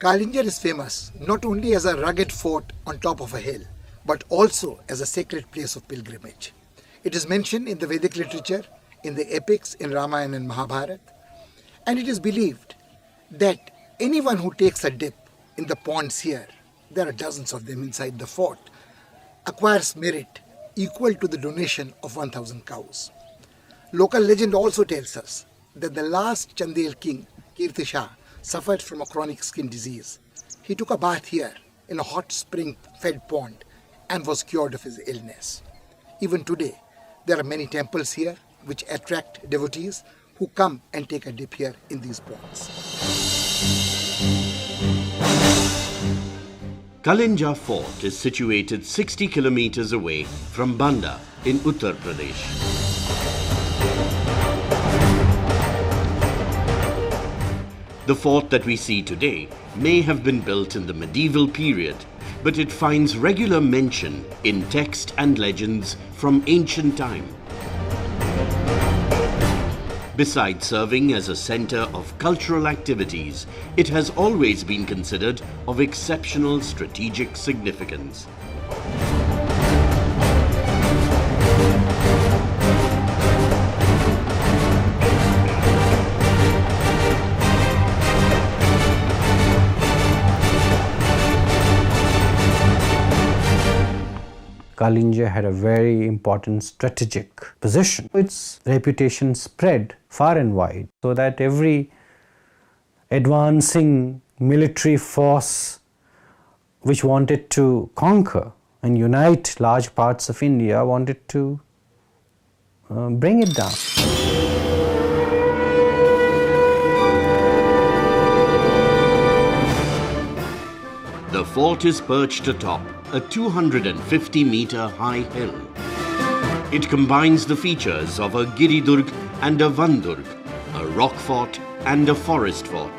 Kalinjar is famous not only as a rugged fort on top of a hill, but also as a sacred place of pilgrimage. It is mentioned in the Vedic literature, in the epics in Ramayana and Mahabharata, and it is believed that anyone who takes a dip in the ponds here, there are dozens of them inside the fort, acquires merit equal to the donation of 1,000 cows. Local legend also tells us that the last Chandela king, Kirti Shah, suffered from a chronic skin disease. He took a bath here in a hot spring-fed pond and was cured of his illness. Even today, there are many temples here which attract devotees who come and take a dip here in these ponds. Kalinjar Fort is situated 60 kilometers away from Banda in Uttar Pradesh. The fort that we see today may have been built in the medieval period, but it finds regular mention in text and legends from ancient time. Besides serving as a center of cultural activities, it has always been considered of exceptional strategic significance. Kalinjar had a very important strategic position. Its reputation spread far and wide, so that every advancing military force which wanted to conquer and unite large parts of India wanted to bring it down. The fort is perched atop a 250-meter high hill. It combines the features of a Giridurg and a Vandurg, a rock fort and a forest fort.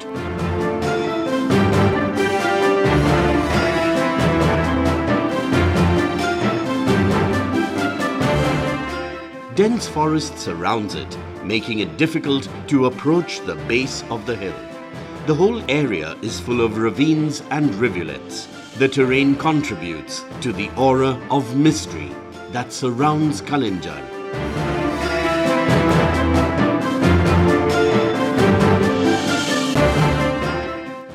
Dense forest surrounds it, making it difficult to approach the base of the hill. The whole area is full of ravines and rivulets. The terrain contributes to the aura of mystery that surrounds Kalinjar.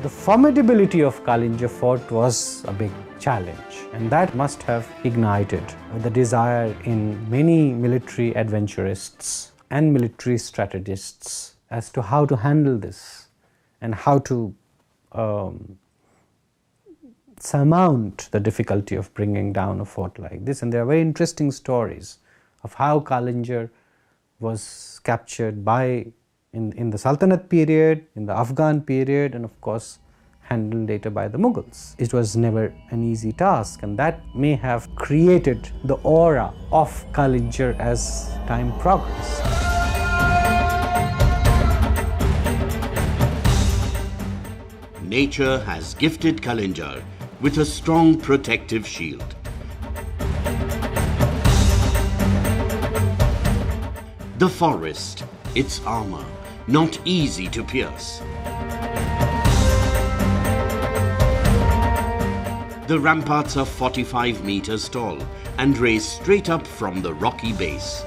The formidability of Kalinjar fort was a big challenge, and that must have ignited the desire in many military adventurists and military strategists as to how to handle this and how to surmount the difficulty of bringing down a fort like this. And there are very interesting stories of how Kalinjar was captured in the Sultanate period, in the Afghan period, and of course handled later by the Mughals. It was never an easy task, and that may have created the aura of Kalinjar as time progressed. Nature has gifted Kalinjar with a strong protective shield. The forest, its armor, not easy to pierce. The ramparts are 45 meters tall and raise straight up from the rocky base.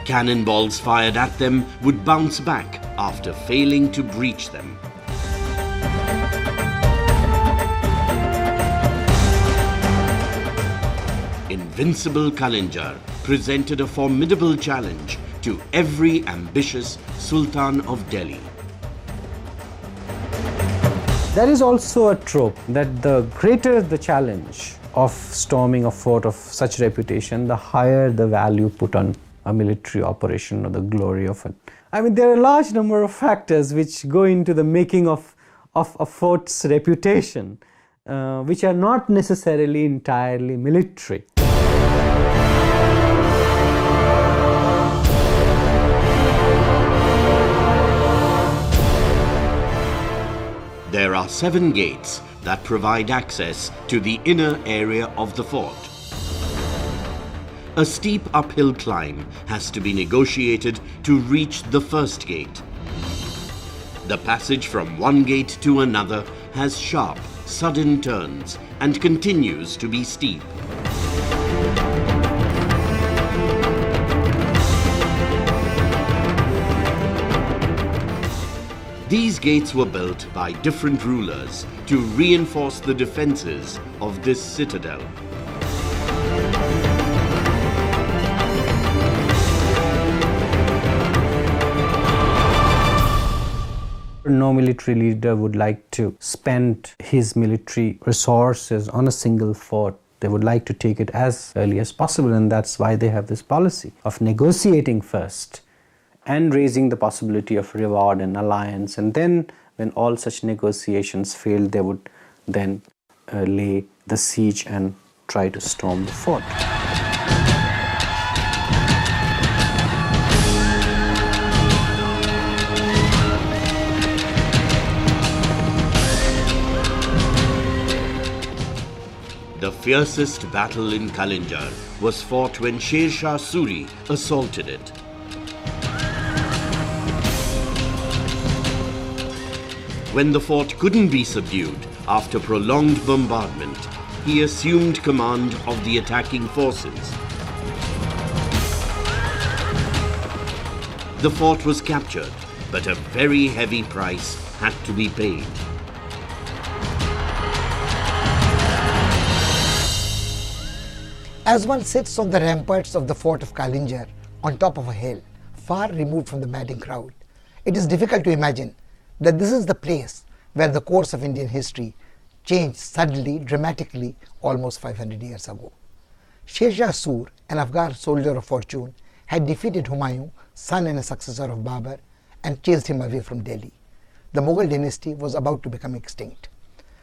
Cannonballs fired at them would bounce back after failing to breach them. Invincible Kalinjar presented a formidable challenge to every ambitious Sultan of Delhi. There is also a trope that the greater the challenge of storming a fort of such reputation, the higher the value put on a military operation or the glory of it. I mean, there are a large number of factors which go into the making of a fort's reputation, which are not necessarily entirely military. There are 7 gates that provide access to the inner area of the fort. a steep uphill climb has to be negotiated to reach the first gate. The passage from one gate to another has sharp, sudden turns and continues to be steep. These gates were built by different rulers to reinforce the defenses of this citadel. No military leader would like to spend his military resources on a single fort. They would like to take it as early as possible, and that's why they have this policy of negotiating first and raising the possibility of reward and alliance. And then when all such negotiations failed, they would then lay the siege and try to storm the fort. The fiercest battle in Kalinjar was fought when Sher Shah Suri assaulted it. When the fort couldn't be subdued after prolonged bombardment, he assumed command of the attacking forces. The fort was captured, but a very heavy price had to be paid. As one sits on the ramparts of the fort of Kalinjar on top of a hill, far removed from the madding crowd, it is difficult to imagine that this is the place where the course of Indian history changed suddenly, dramatically, almost 500 years ago. Sher Shah Sur, an Afghan soldier of fortune, had defeated Humayun, son and a successor of Babur, and chased him away from Delhi. The Mughal dynasty was about to become extinct.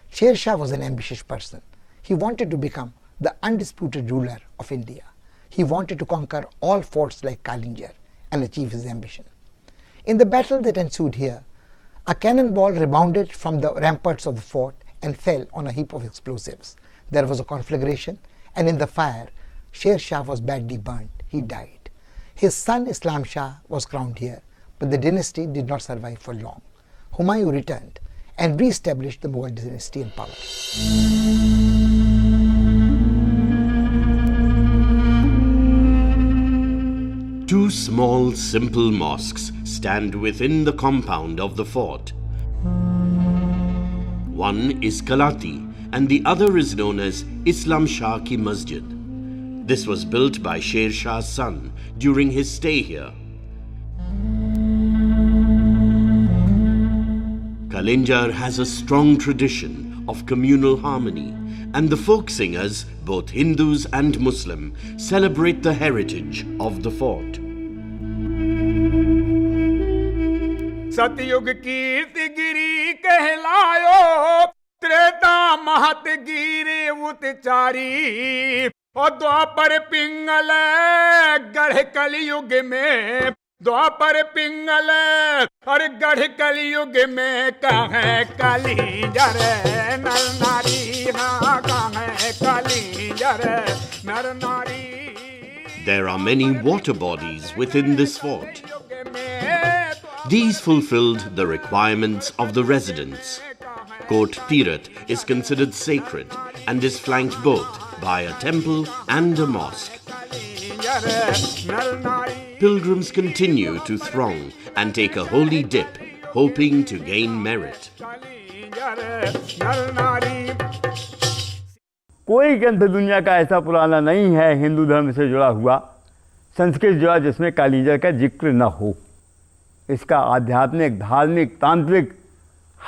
Sher Shah was an ambitious person. He wanted to become the undisputed ruler of India. He wanted to conquer all forts like Kalinjar and achieve his ambition. In the battle that ensued here, a cannonball rebounded from the ramparts of the fort and fell on a heap of explosives. There was a conflagration, and in the fire, Sher Shah was badly burnt. He died. His son Islam Shah was crowned here, but the dynasty did not survive for long. Humayun returned and re-established the Mughal dynasty in power. Two small, simple mosques stand within the compound of the fort. One is Kalati and the other is known as Islam Shah Ki Masjid. This was built by Sher Shah's son during his stay here. Kalinjar has a strong tradition of communal harmony, and the folk singers, both Hindus and Muslim, celebrate the heritage of the fort. सतयुग कीर्ति गिरी कहलायो, त्रेता महत गिरे उतचारी, और द्वापर पिंगल गढ़ कलयुग में, द्वापर पिंगल और गढ़ कलयुग में कहे कलिंजर नर नारी, हाँ कहे कलिंजर नर नारी. There are many water bodies within this fort. These fulfilled the requirements of the residents. Kot Tirat is considered sacred and is flanked both by a temple and a mosque. Pilgrims continue to throng and take a holy dip, hoping to gain merit. कोई ग्रंथ दुनिया का ऐसा पुराना नहीं है हिंदू धर्म से जुड़ा हुआ, संस्कृत जुड़ा, जिसमें कालिंजर का जिक्र न हो. इसका आध्यात्मिक, धार्मिक, तांत्रिक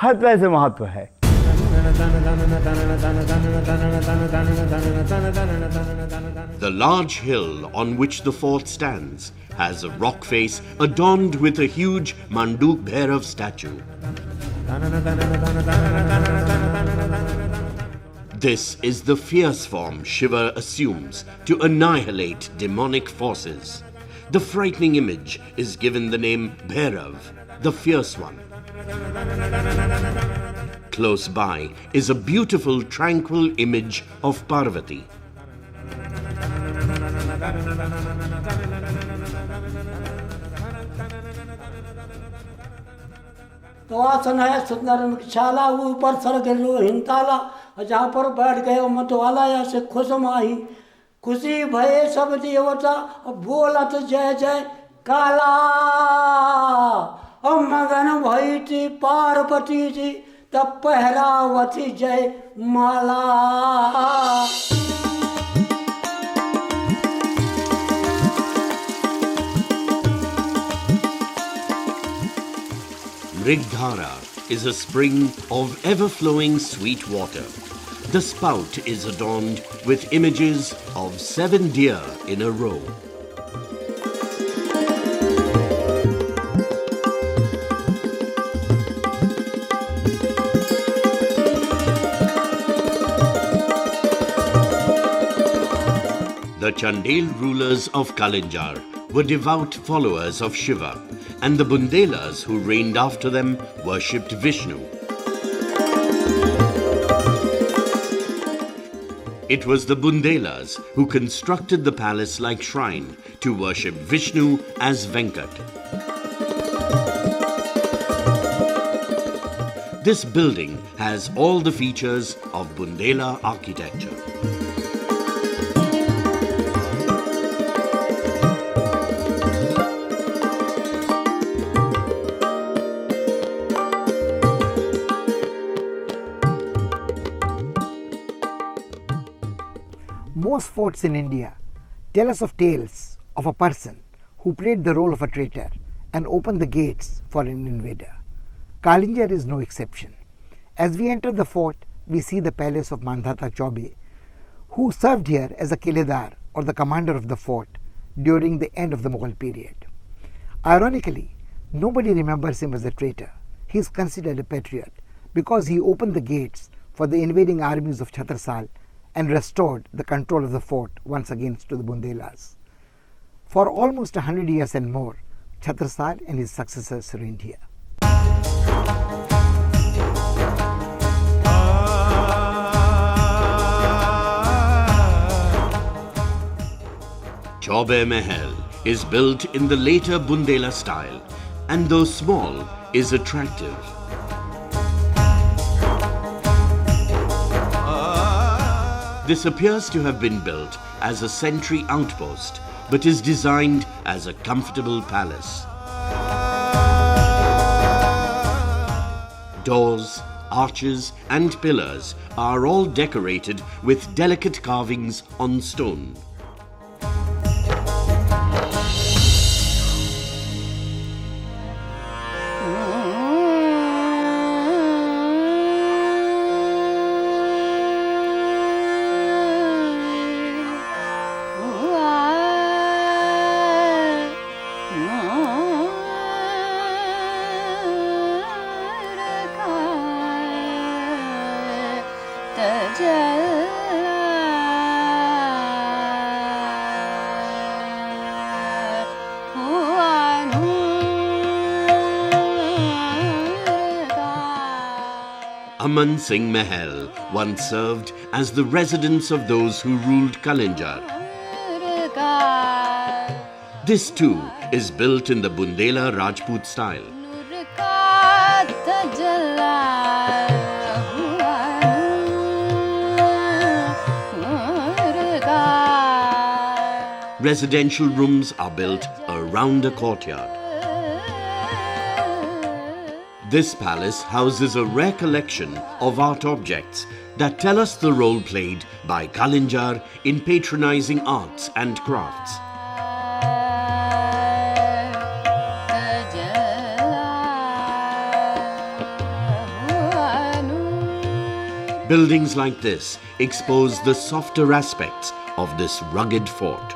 हर तरह से महत्व है. The large hill on which the fort stands has a rock face adorned with a huge Manduk Bhairav statue. This is the fierce form Shiva assumes to annihilate demonic forces. The frightening image is given the name Bhairav, the fierce one. Close by is a beautiful, tranquil image of Parvati. तो आसन है सत्यनारायणशाला, ऊपर sir के लो हिमताला, जहाँ पर बैठ गए मतवाला ऐसे खुश माही, खुशी भये सब देवता, बोलत जय जय काला। मगन भई थी पार्वती जी, तब पहरावती जय माला। Mrigdhara is a spring of ever-flowing sweet water. The spout is adorned with images of 7 deer in a row. The Chandela rulers of Kalinjar were devout followers of Shiva, and the Bundelas who reigned after them worshipped Vishnu. It was the Bundelas who constructed the palace-like shrine to worship Vishnu as Venkat. This building has all the features of Bundela architecture. Most forts in India tell us of tales of a person who played the role of a traitor and opened the gates for an invader. Kalinjar is no exception. As we enter the fort, we see the palace of Mandhata Chaube, who served here as a kiledar or the commander of the fort during the end of the Mughal period. Ironically, nobody remembers him as a traitor. He is considered a patriot because he opened the gates for the invading armies of Chhattisgarh and restored the control of the fort once again to the Bundelas. For almost 100 years and more, Chhattisgarh and his successors reigned here. Chaube Mahal is built in the later Bundela style, and though small, is attractive. This appears to have been built as a sentry outpost, but is designed as a comfortable palace. Doors, arches and pillars are all decorated with delicate carvings on stone. Aman Singh Mahal once served as the residence of those who ruled Kalinjar. This too is built in the Bundela Rajput style. Residential rooms are built around a courtyard. This palace houses a rare collection of art objects that tell us the role played by Kalinjar in patronizing arts and crafts. Buildings like this expose the softer aspects of this rugged fort.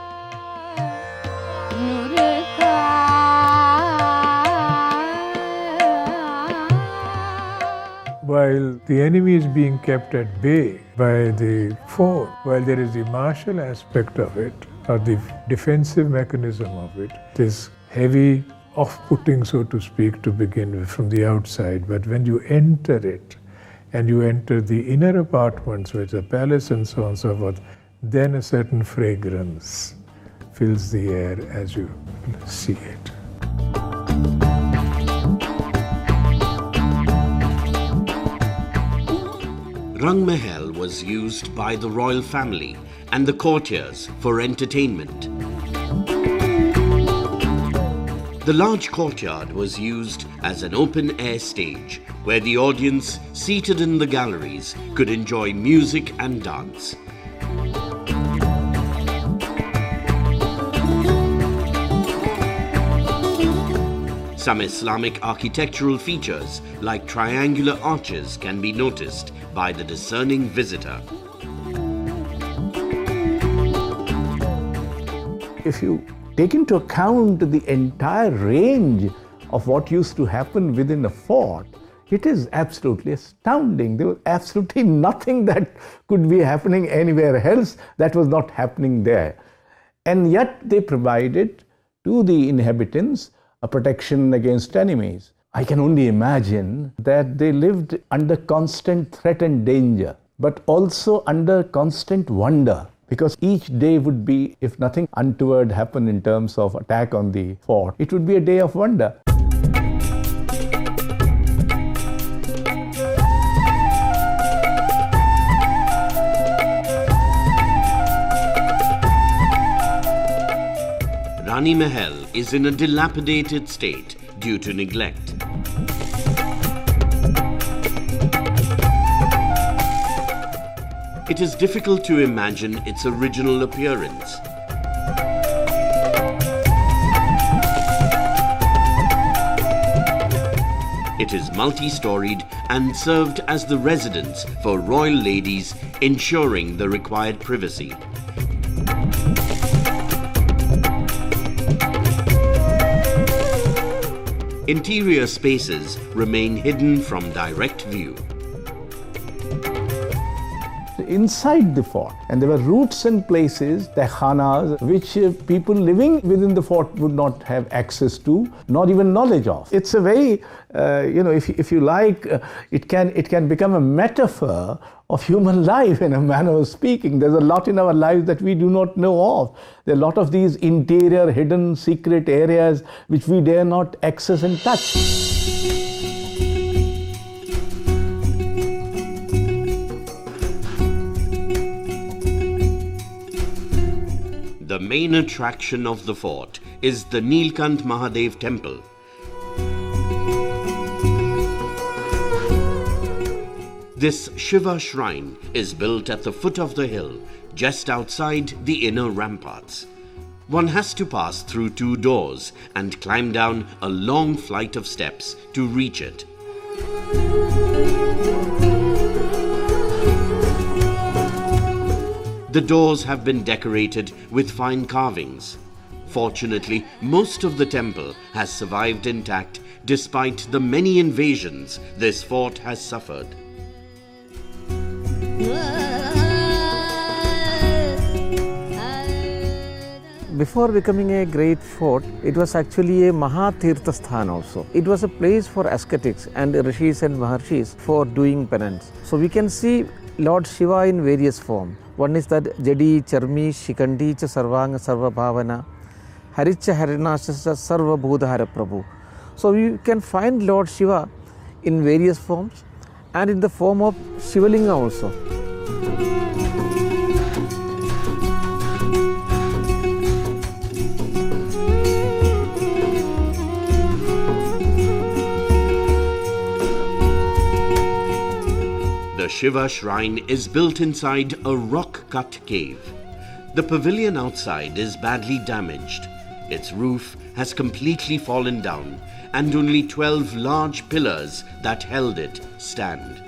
While the enemy is being kept at bay by the fort, while there is the martial aspect of it, or the defensive mechanism of it, this heavy off-putting, so to speak, to begin with from the outside. But when you enter it, and you enter the inner apartments, which is the palace and so on and so forth, then a certain fragrance fills the air as you see it. Rang Mahal was used by the royal family and the courtiers for entertainment. The large courtyard was used as an open-air stage where the audience seated in the galleries could enjoy music and dance. Some Islamic architectural features like triangular arches can be noticed by the discerning visitor. If you take into account the entire range of what used to happen within a fort, it is absolutely astounding. There was absolutely nothing that could be happening anywhere else that was not happening there. And yet they provided to the inhabitants a protection against enemies. I can only imagine that they lived under constant threat and danger, but also under constant wonder, because each day would be, if nothing untoward happened in terms of attack on the fort, it would be a day of wonder. Rani Mahal is in a dilapidated state due to neglect. It is difficult to imagine its original appearance. It is multi-storied and served as the residence for royal ladies, ensuring the required privacy. Interior spaces remain hidden from direct view. Inside the fort, and there were routes and places, tehkhanas, which people living within the fort would not have access to, nor even knowledge of. It's a very, if you like, it can become a metaphor of human life in a manner of speaking. There's a lot in our lives that we do not know of. There are a lot of these interior, hidden, secret areas which we dare not access and touch. The main attraction of the fort is the Nilkant Mahadev temple. This Shiva shrine is built at the foot of the hill, just outside the inner ramparts. One has to pass through 2 doors and climb down a long flight of steps to reach it. The doors have been decorated with fine carvings. Fortunately, most of the temple has survived intact despite the many invasions this fort has suffered. Before becoming a great fort, it was actually a Mahatirtha Sthan also. It was a place for ascetics and rishis and maharshis for doing penance. So we can see Lord Shiva in various forms. One is that Jadi, Charmi, Shikandi, Cha Sarvanga, Sarva Bhavana, Haricha Harinasha, Sarva Bhudhara Prabhu. So we can find Lord Shiva in various forms and in the form of Shivalinga also. The Shiva shrine is built inside a rock-cut cave. The pavilion outside is badly damaged. Its roof has completely fallen down and only 12 large pillars that held it stand.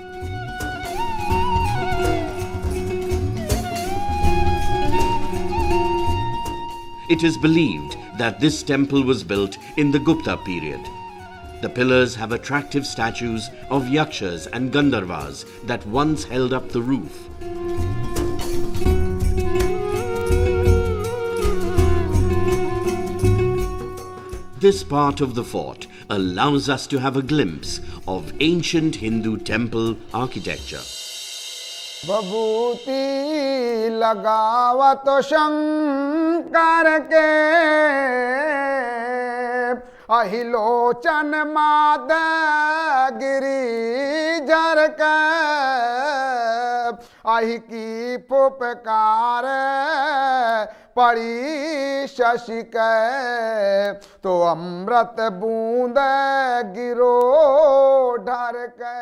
It is believed that this temple was built in the Gupta period. The pillars have attractive statues of yakshas and gandharvas that once held up the roof. This part of the fort allows us to have a glimpse of ancient Hindu temple architecture. Babhuti lagavat shang करके अहिलोचन माद गिरिजर के अहि की फुपकार पड़ी शशि के तो अमृत बूंद गिरो ढर के.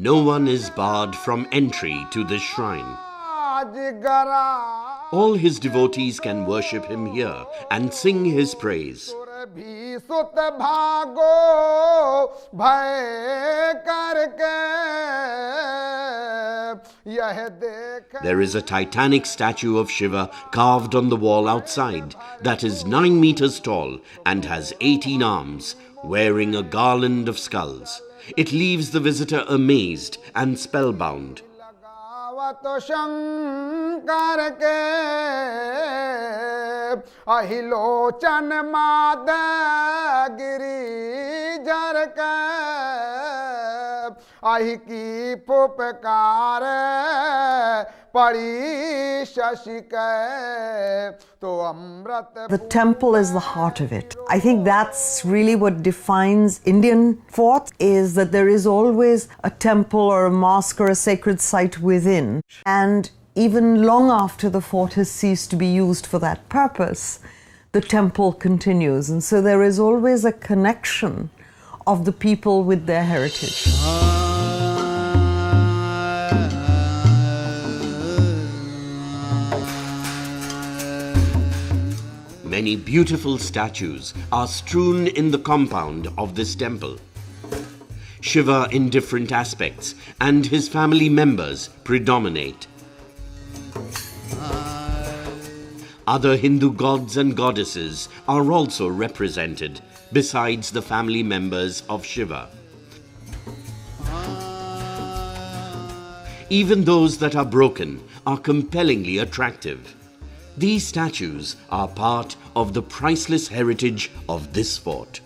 No one is barred from entry to this shrine. All his devotees can worship him here and sing his praise. There is a titanic statue of Shiva carved on the wall outside that is 9 meters tall and has 18 arms, wearing a garland of skulls. It leaves the visitor amazed and spellbound. Shankar के अहिलोचन माद गिरिजर के अहि की फुपकार पड़ी शशि के तो अमृत. The temple is the heart of it. I think that's really what defines Indian forts, is that there is always a temple or a mosque or a sacred site within. And even long after the fort has ceased to be used for that purpose, the temple continues. And so there is always a connection of the people with their heritage. Many beautiful statues are strewn in the compound of this temple. Shiva in different aspects and his family members predominate. Other Hindu gods and goddesses are also represented besides the family members of Shiva. Even those that are broken are compellingly attractive. These statues are part of the priceless heritage of this fort.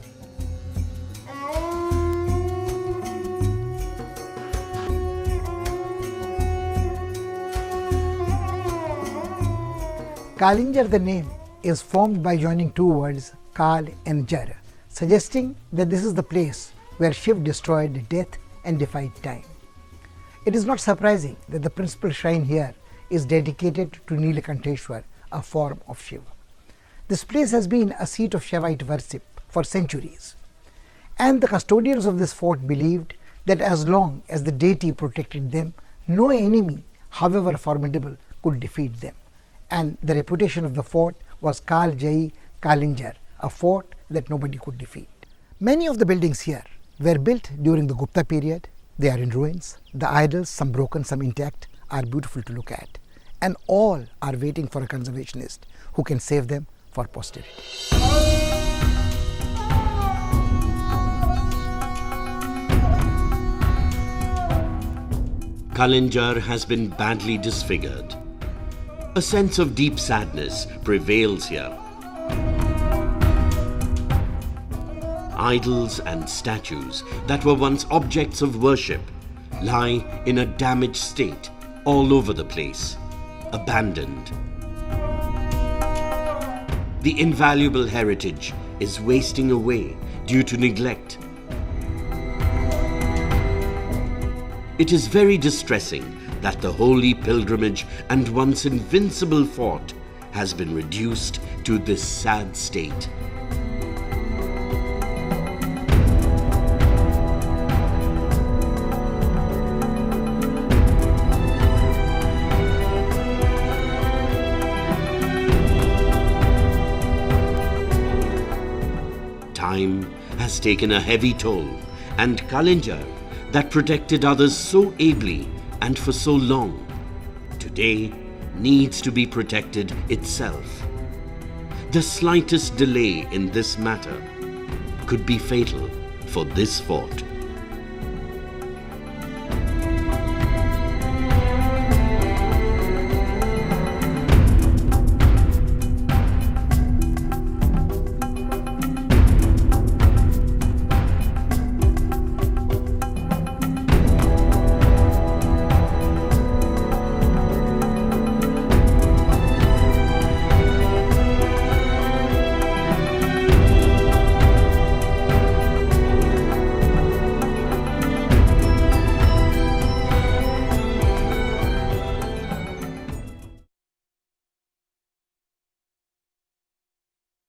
Kalinjar, the name, is formed by joining two words, Kal and Jar, suggesting that this is the place where Shiv destroyed death and defied time. It is not surprising that the principal shrine here is dedicated to Nilakanteshwar, a form of Shiva. This place has been a seat of Shaivite worship for centuries, and the custodians of this fort believed that as long as the deity protected them, no enemy, however formidable, could defeat them. And the reputation of the fort was Kal Jai Kalinjar, a fort that nobody could defeat. Many of the buildings here were built during the Gupta period. They are in ruins. The idols, some broken, some intact, are beautiful to look at. And all are waiting for a conservationist who can save them for posterity. Kalinjar has been badly disfigured. A sense of deep sadness prevails here. Idols and statues that were once objects of worship lie in a damaged state all over the place, abandoned. The invaluable heritage is wasting away due to neglect. It is very distressing that the holy pilgrimage and once invincible fort has been reduced to this sad state. Time has taken a heavy toll, and Kalinjar, that protected others so ably and for so long, today needs to be protected itself. The slightest delay in this matter could be fatal for this fort.